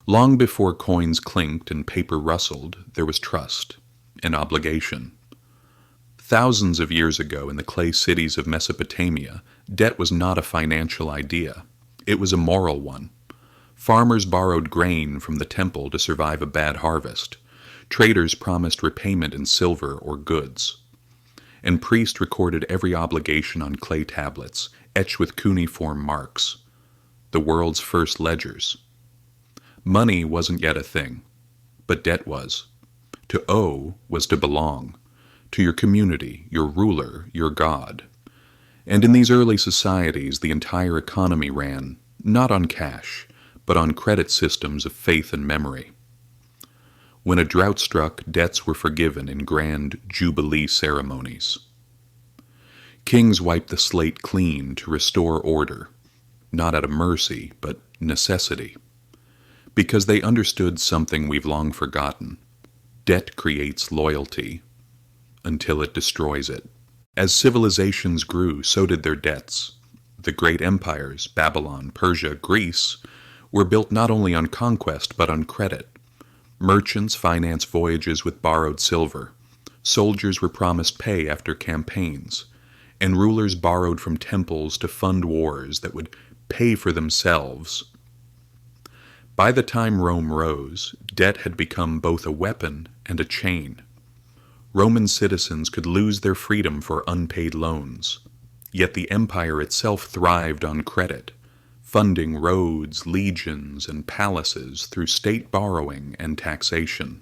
Long before coins clinked and paper rustled, there was trust and obligation. Thousands of years ago in the clay cities of Mesopotamia, debt was not a financial idea. It was a moral one. Farmers borrowed grain from the temple to survive a bad harvest. Traders promised repayment in silver or goods. And priests recorded every obligation on clay tablets, etched with cuneiform marks, the world's first ledgers. Money wasn't yet a thing, but debt was. To owe was to belong, to your community, your ruler, your god. And in these early societies, the entire economy ran, not on cash, but on credit systems of faith and memory. When a drought struck, debts were forgiven in grand jubilee ceremonies. Kings wiped the slate clean to restore order, not out of mercy, but necessity. Because they understood something we've long forgotten. Debt creates loyalty until it destroys it. As civilizations grew, so did their debts. The great empires, Babylon, Persia, Greece, were built not only on conquest but on credit. Merchants financed voyages with borrowed silver. Soldiers were promised pay after campaigns. And rulers borrowed from temples to fund wars that would pay for themselves. By the time Rome rose, debt had become both a weapon and a chain. Roman citizens could lose their freedom for unpaid loans. Yet the empire itself thrived on credit, funding roads, legions, and palaces through state borrowing and taxation.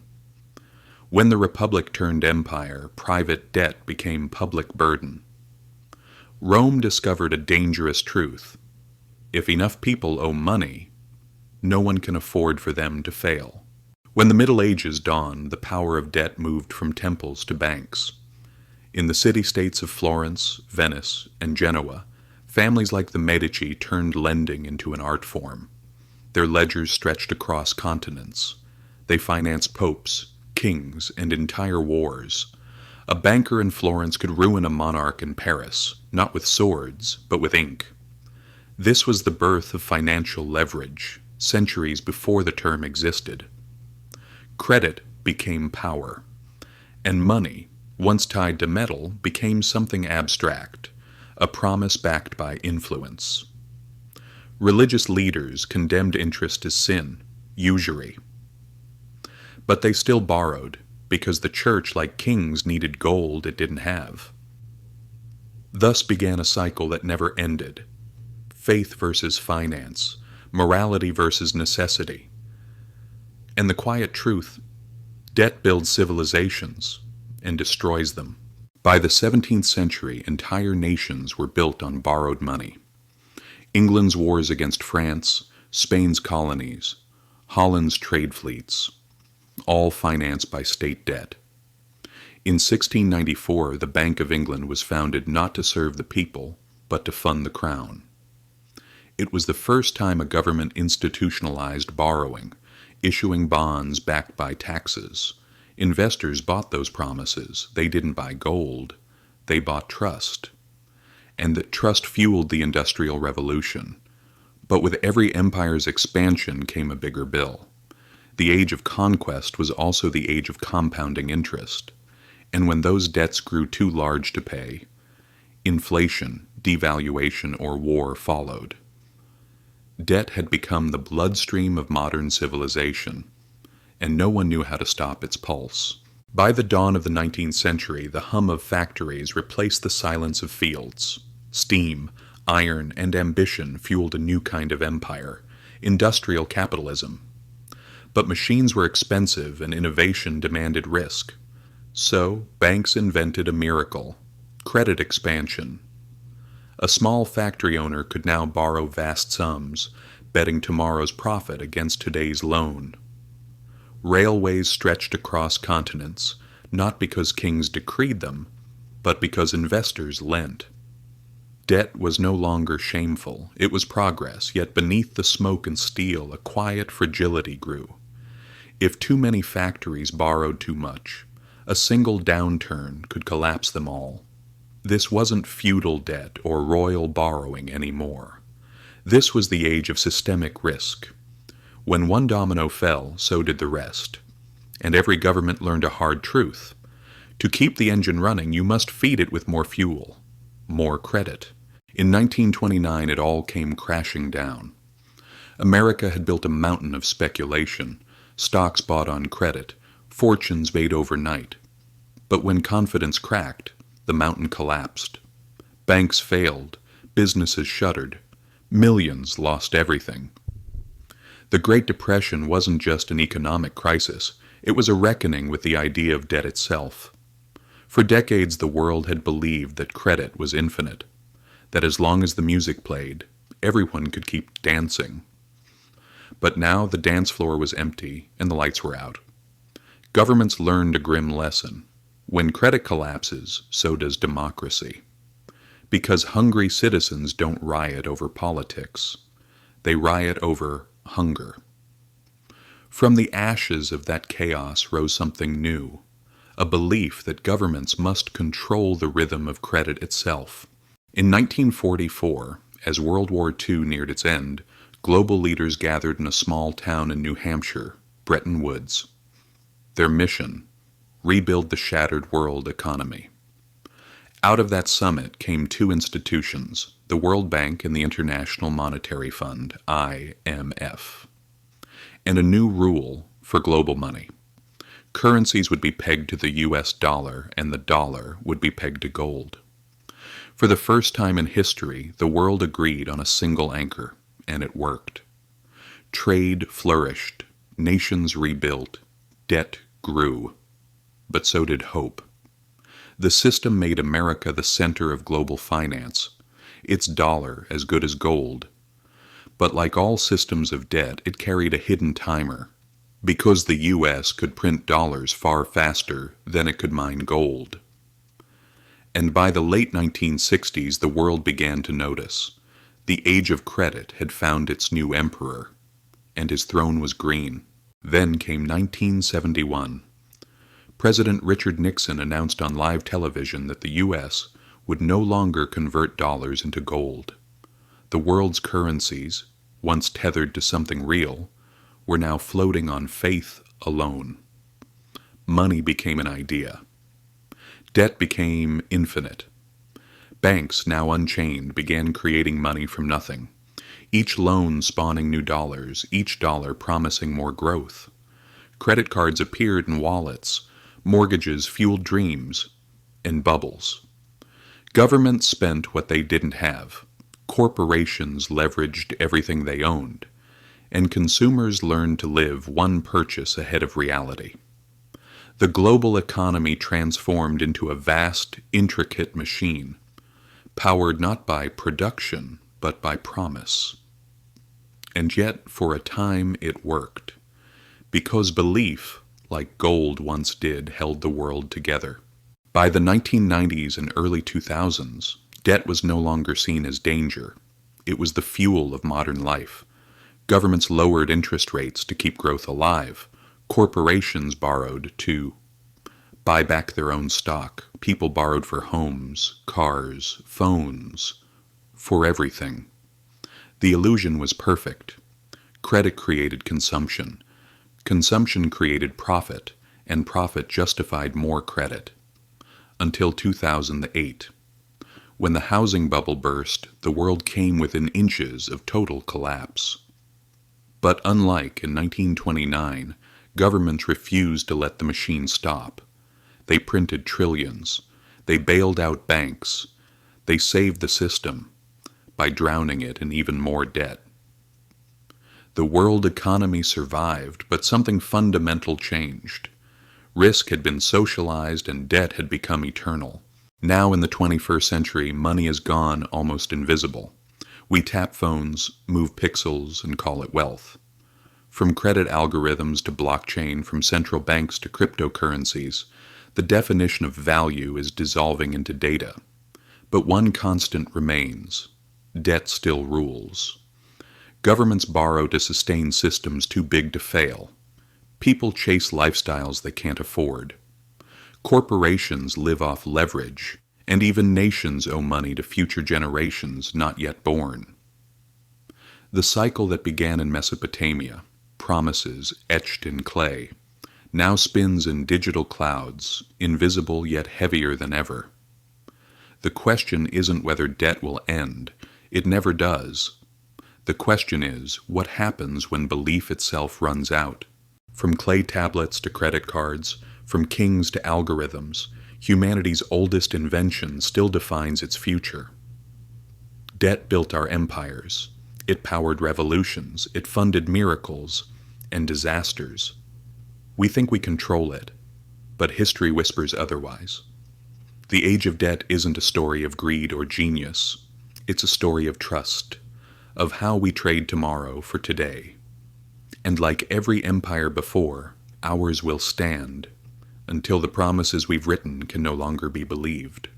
When the Republic turned empire, private debt became public burden. Rome discovered a dangerous truth. If enough people owe money, no one can afford for them to fail. When the Middle Ages dawned, the power of debt moved from temples to banks. In the city-states of Florence, Venice, and Genoa, families like the Medici turned lending into an art form. Their ledgers stretched across continents. They financed popes, kings, and entire wars. A banker in Florence could ruin a monarch in Paris, not with swords, but with ink. This was the birth of financial leverage, centuries before the term existed. Credit became power, and money, once tied to metal, became something abstract, a promise backed by influence. Religious leaders condemned interest as sin, usury. But they still borrowed, because the church, like kings, needed gold it didn't have. Thus began a cycle that never ended. Faith versus finance, morality versus necessity. And the quiet truth, debt builds civilizations and destroys them. By the 17th century, entire nations were built on borrowed money. England's wars against France, Spain's colonies, Holland's trade fleets, all financed by state debt. In 1694, the Bank of England was founded not to serve the people, but to fund the crown. It was the first time a government institutionalized borrowing, issuing bonds backed by taxes. Investors bought those promises. They didn't buy gold. They bought trust. And that trust fueled the Industrial Revolution. But with every empire's expansion came a bigger bill. The age of conquest was also the age of compounding interest. And when those debts grew too large to pay, inflation, devaluation, or war followed. Debt had become the bloodstream of modern civilization, and no one knew how to stop its pulse. By the dawn of the 19th century, the hum of factories replaced the silence of fields. Steam, iron, and ambition fueled a new kind of empire, industrial capitalism. But machines were expensive and innovation demanded risk. So, banks invented a miracle: credit expansion. A small factory owner could now borrow vast sums, betting tomorrow's profit against today's loan. Railways stretched across continents, not because kings decreed them, but because investors lent. Debt was no longer shameful, it was progress, yet beneath the smoke and steel a quiet fragility grew. If too many factories borrowed too much, a single downturn could collapse them all. This wasn't feudal debt or royal borrowing anymore. This was the age of systemic risk. When one domino fell, so did the rest. And every government learned a hard truth. To keep the engine running, you must feed it with more fuel, more credit. In 1929, it all came crashing down. America had built a mountain of speculation, stocks bought on credit, fortunes made overnight. But when confidence cracked, the mountain collapsed. Banks failed, businesses shuttered, millions lost everything. The Great Depression wasn't just an economic crisis, it was a reckoning with the idea of debt itself. For decades the world had believed that credit was infinite, that as long as the music played, everyone could keep dancing. But now the dance floor was empty and the lights were out. Governments learned a grim lesson. When credit collapses, so does democracy. Because hungry citizens don't riot over politics. They riot over hunger. From the ashes of that chaos rose something new, a belief that governments must control the rhythm of credit itself. In 1944, as World War II neared its end, global leaders gathered in a small town in New Hampshire, Bretton Woods. Their mission: rebuild the shattered world economy. Out of that summit came two institutions, the World Bank and the International Monetary Fund, IMF, and a new rule for global money. Currencies would be pegged to the US dollar, and the dollar would be pegged to gold. For the first time in history, the world agreed on a single anchor, and it worked. Trade flourished, nations rebuilt, debt grew, but so did hope. The system made America the center of global finance, its dollar as good as gold. But like all systems of debt, it carried a hidden timer, because the U.S. could print dollars far faster than it could mine gold. And by the late 1960s, the world began to notice. The age of credit had found its new emperor, and his throne was green. Then came 1971. President Richard Nixon announced on live television that the U.S. would no longer convert dollars into gold. The world's currencies, once tethered to something real, were now floating on faith alone. Money became an idea. Debt became infinite. Banks, now unchained, began creating money from nothing, each loan spawning new dollars, each dollar promising more growth. Credit cards appeared in wallets, mortgages fueled dreams, and bubbles. Governments spent what they didn't have. Corporations leveraged everything they owned, and consumers learned to live one purchase ahead of reality. The global economy transformed into a vast, intricate machine, powered not by production, but by promise. And yet, for a time, it worked, because belief, like gold once did, held the world together. By the 1990s and early 2000s, debt was no longer seen as danger. It was the fuel of modern life. Governments lowered interest rates to keep growth alive. Corporations borrowed to buy back their own stock. People borrowed for homes, cars, phones, for everything. The illusion was perfect. Credit created consumption. Consumption created profit, and profit justified more credit. Until 2008. When the housing bubble burst, the world came within inches of total collapse. But unlike in 1929, governments refused to let the machine stop. They printed trillions. They bailed out banks. They saved the system by drowning it in even more debt. The world economy survived, but something fundamental changed. Risk had been socialized and debt had become eternal. Now in the 21st century, money is gone almost invisible. We tap phones, move pixels, and call it wealth. From credit algorithms to blockchain, from central banks to cryptocurrencies, the definition of value is dissolving into data. But one constant remains: debt still rules. Governments borrow to sustain systems too big to fail. People chase lifestyles they can't afford. Corporations live off leverage, and even nations owe money to future generations not yet born. The cycle that began in Mesopotamia, promises etched in clay, now spins in digital clouds, invisible yet heavier than ever. The question isn't whether debt will end. It never does. The question is, what happens when belief itself runs out? From clay tablets to credit cards, from kings to algorithms, humanity's oldest invention still defines its future. Debt built our empires. It powered revolutions. It funded miracles and disasters. We think we control it, but history whispers otherwise. The age of debt isn't a story of greed or genius. It's a story of trust, of how we trade tomorrow for today. And like every empire before, ours will stand until the promises we've written can no longer be believed.